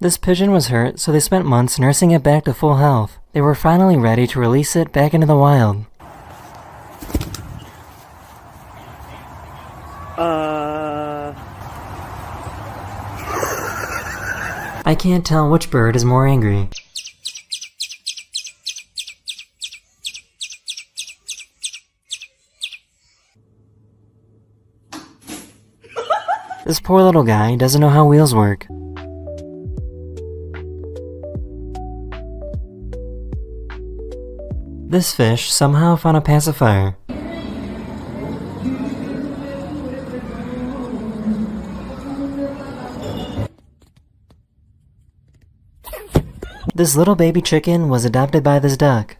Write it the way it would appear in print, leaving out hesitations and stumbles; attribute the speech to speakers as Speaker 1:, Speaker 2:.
Speaker 1: This pigeon was hurt, so they spent months nursing it back to full health. They were finally ready to release it back into the wild. I can't tell which bird is more angry. This poor little guy doesn't know how wheels work. This fish somehow found a pacifier. This little baby chicken was adopted by this duck.